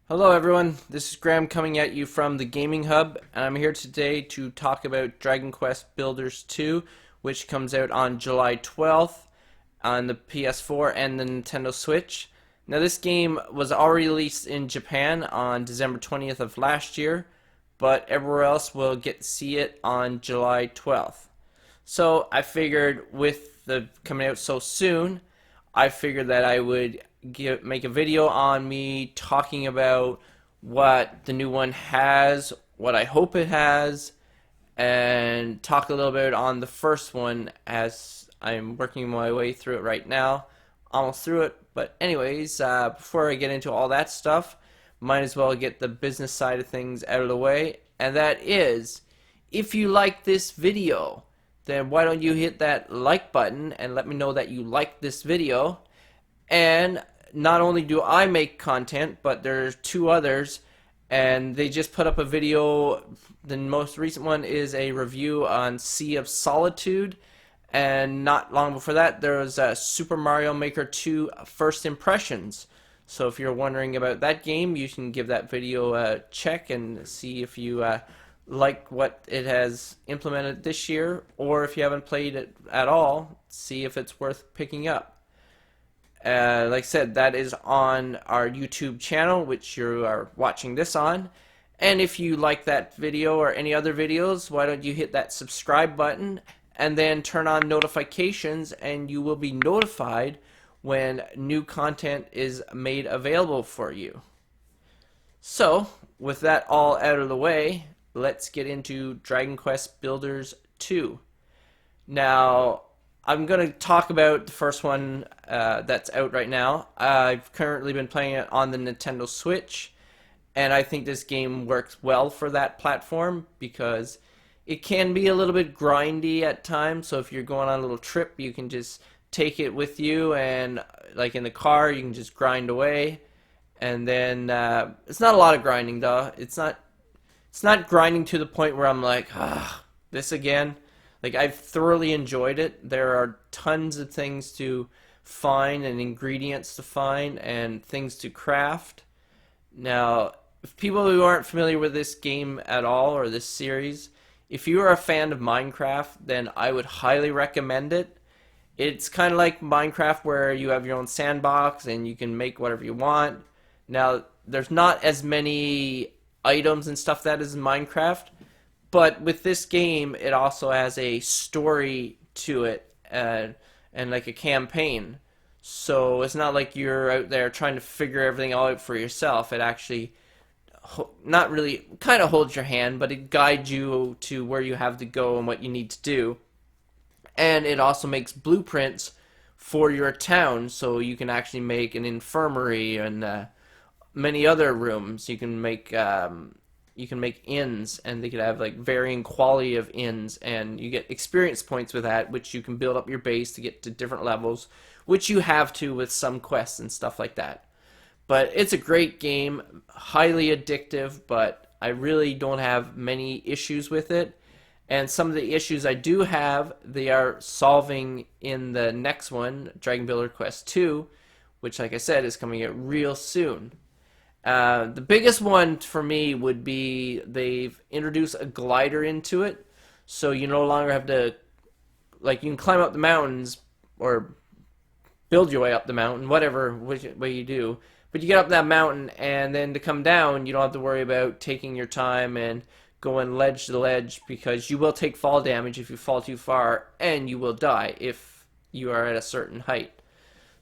Hello everyone, this is Graham coming at you from the Gaming Hub, and I'm here today to talk about Dragon Quest Builders 2, which comes out on July 12th on the PS4 and the Nintendo Switch. Now this game was already released in Japan on December 20th of last year, but everywhere else will get to see it on July 12th. So I figured with the coming out so soon, I figured that I would make a video on me talking about what the new one has, what I hope it has, and talk a little bit on the first one as I'm working my way through it right now. Almost through it, but anyways, before I get into all that stuff, might as well get the business side of things out of the way, and that is, if you like this video, then why don't you hit that like button and let me know that you like this video. And not only do I make content, but there's two others, and they just put up a video. The most recent one is a review on Sea of Solitude, and not long before that there was Super Mario Maker 2 First Impressions. So if you're wondering about that game, you can give that video a check and see if you like what it has implemented this year, or if you haven't played it at all, see if it's worth picking up. Like I said, that is on our YouTube channel, which you are watching this on. And if you like that video or any other videos, why don't you hit that subscribe button and then turn on notifications, and you will be notified when new content is made available for you. So, with that all out of the way, let's get into Dragon Quest Builders 2. Now, I'm going to talk about the first one that's out right now. I've currently been playing it on the Nintendo Switch, and I think this game works well for that platform because it can be a little bit grindy at times. So if you're going on a little trip, you can just take it with you, and like in the car, you can just grind away. And then it's not a lot of grinding though. It's not grinding to the point where I'm like, this again. Like, I've thoroughly enjoyed it. There are tons of things to find and ingredients to find and things to craft. Now, if people who aren't familiar with this game at all or this series, if you are a fan of Minecraft, then I would highly recommend it. It's kind of like Minecraft where you have your own sandbox and you can make whatever you want. Now, there's not as many items and stuff that is in Minecraft, but with this game, it also has a story to it and like a campaign. So it's not like you're out there trying to figure everything out for yourself. It actually, not really, kind of holds your hand, but it guides you to where you have to go and what you need to do. And it also makes blueprints for your town, so you can actually make an infirmary and many other rooms. You can make inns, and they could have like varying quality of inns, and you get experience points with that, which you can build up your base to get to different levels, which you have to with some quests and stuff like that. But it's a great game, highly addictive, but I really don't have many issues with it. And some of the issues I do have, they are solving in the next one, Dragon Builder Quest 2, which, like I said, is coming out real soon. The biggest one for me would be they've introduced a glider into it, so you no longer have to, like, you can climb up the mountains or build your way up the mountain, whatever which way you do. But you get up that mountain, and then to come down, you don't have to worry about taking your time and going ledge to ledge, because you will take fall damage if you fall too far, and you will die if you are at a certain height.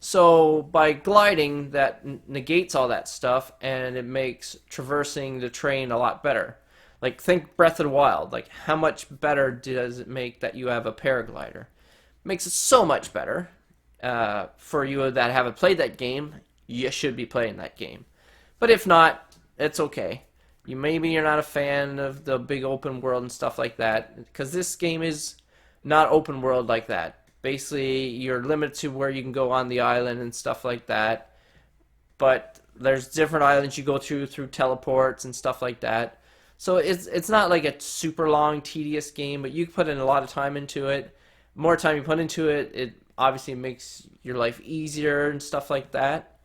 So by gliding, that negates all that stuff, and it makes traversing the terrain a lot better. Like, think Breath of the Wild. Like, how much better does it make that you have a paraglider? It makes it so much better. For you that haven't played that game, you should be playing that game. But if not, it's okay. Maybe you're not a fan of the big open world and stuff like that, because this game is not open world like that. Basically, you're limited to where you can go on the island and stuff like that. But there's different islands you go through teleports and stuff like that. So it's not like a super long, tedious game, but you put in a lot of time into it. The more time you put into it, it obviously makes your life easier and stuff like that.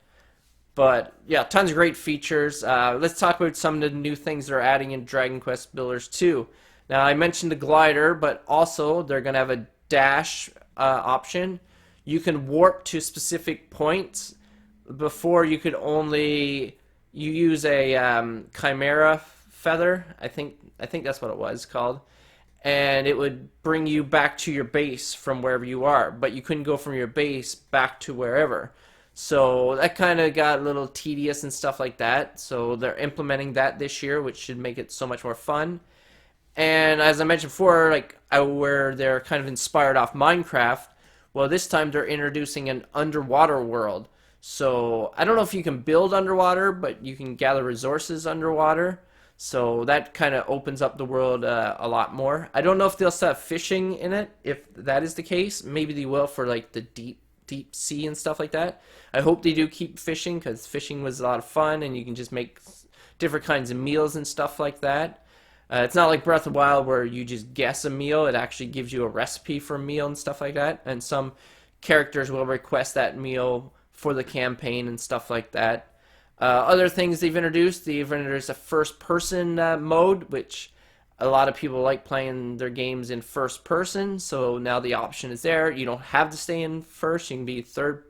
But yeah, tons of great features. Let's talk about some of the new things they're adding in Dragon Quest Builders 2. Now, I mentioned the glider, but also they're going to have a dash option. You can warp to specific points. Before, you could only you use a chimera feather. I think that's what it was called, and it would bring you back to your base from wherever you are. But you couldn't go from your base back to wherever. So that kind of got a little tedious and stuff like that. So they're implementing that this year, which should make it so much more fun. And as I mentioned before, like where they're kind of inspired off Minecraft, well, this time they're introducing an underwater world. So I don't know if you can build underwater, but you can gather resources underwater. So that kind of opens up the world a lot more. I don't know if they'll still have fishing in it. If that is the case, maybe they will for like the deep sea and stuff like that. I hope they do keep fishing because fishing was a lot of fun, and you can just make different kinds of meals and stuff like that. It's not like Breath of the Wild where you just guess a meal. It actually gives you a recipe for a meal and stuff like that. And some characters will request that meal for the campaign and stuff like that. Other things they've introduced a first-person mode, which a lot of people like playing their games in first person. So now the option is there. You don't have to stay in first. You can be third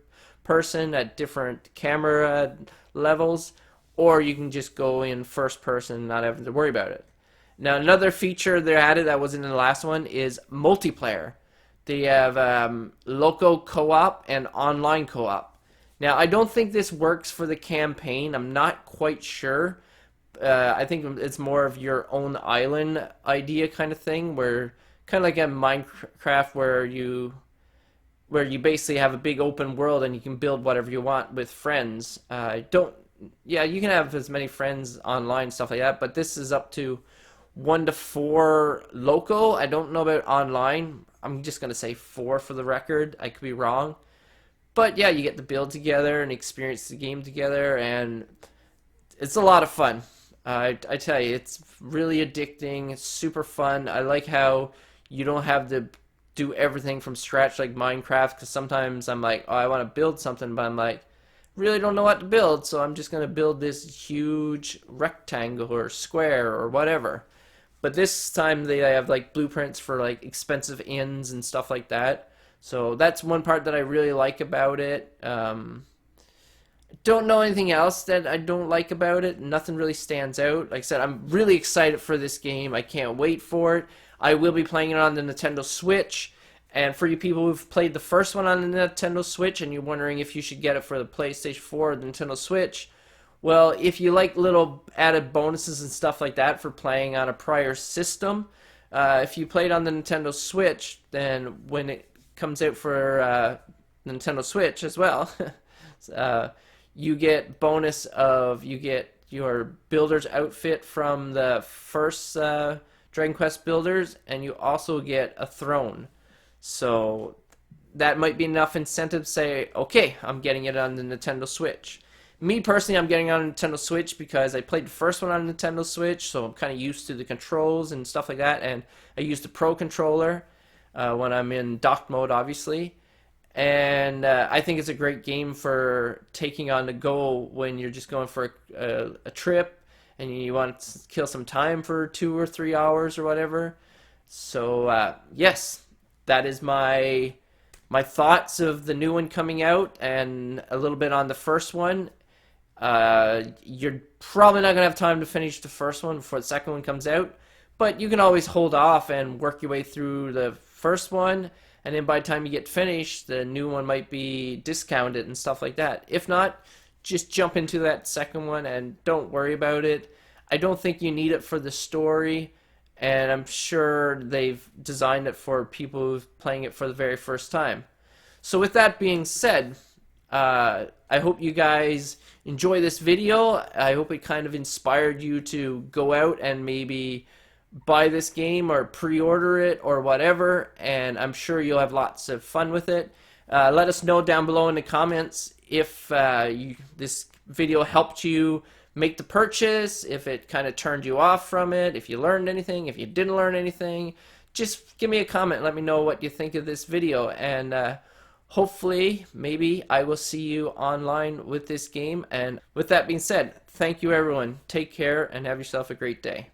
person at different camera levels, or you can just go in first person and not having to worry about it. Now, another feature they added that wasn't in the last one is multiplayer. They have local co-op and online co-op. Now, I don't think this works for the campaign. I'm not quite sure. I think it's more of your own island idea kind of thing, where kind of like in Minecraft, where you basically have a big open world and you can build whatever you want with friends. Don't Yeah, you can have as many friends online, stuff like that, but this is up to 1 to 4 local. I don't know about online. I'm just gonna say 4 for the record. I could be wrong. But yeah, you get to build together and experience the game together, and it's a lot of fun. I tell you, it's really addicting. It's super fun. I like how you don't have to do everything from scratch like Minecraft, because sometimes I'm like, oh, I want to build something, but I'm like, really don't know what to build, so I'm just going to build this huge rectangle or square or whatever. But this time they have like blueprints for like expensive inns and stuff like that. So that's one part that I really like about it. Don't know anything else that I don't like about it. Nothing really stands out. Like I said, I'm really excited for this game. I can't wait for it. I will be playing it on the Nintendo Switch. And for you people who've played the first one on the Nintendo Switch and you're wondering if you should get it for the PlayStation 4 or the Nintendo Switch, well, if you like little added bonuses and stuff like that for playing on a prior system, if you played on the Nintendo Switch, then when it comes out for Nintendo Switch as well, you get you get your builder's outfit from the first Dragon Quest Builders, and you also get a throne. So that might be enough incentive to say, okay, I'm getting it on the Nintendo Switch. Me personally, I'm getting it on Nintendo Switch because I played the first one on Nintendo Switch, so I'm kind of used to the controls and stuff like that, and I use the Pro Controller when I'm in docked mode, obviously. And I think it's a great game for taking on the go when you're just going for a trip and you want to kill some time for 2 or 3 hours or whatever. So yes, that is my thoughts of the new one coming out and a little bit on the first one. You're probably not gonna have time to finish the first one before the second one comes out, but you can always hold off and work your way through the first one, and then by the time you get finished, the new one might be discounted and stuff like that. If not, just jump into that second one and don't worry about it. I don't think you need it for the story, and I'm sure they've designed it for people who's playing it for the very first time. So with that being said, I hope you guys enjoy this video. I hope it kind of inspired you to go out and maybe buy this game or pre-order it or whatever, and I'm sure you'll have lots of fun with it. Let us know down below in the comments if this video helped you make the purchase, if it kind of turned you off from it, if you learned anything, if you didn't learn anything. Just give me a comment, let me know what you think of this video, and hopefully, maybe I will see you online with this game. And with that being said, thank you everyone. Take care and have yourself a great day.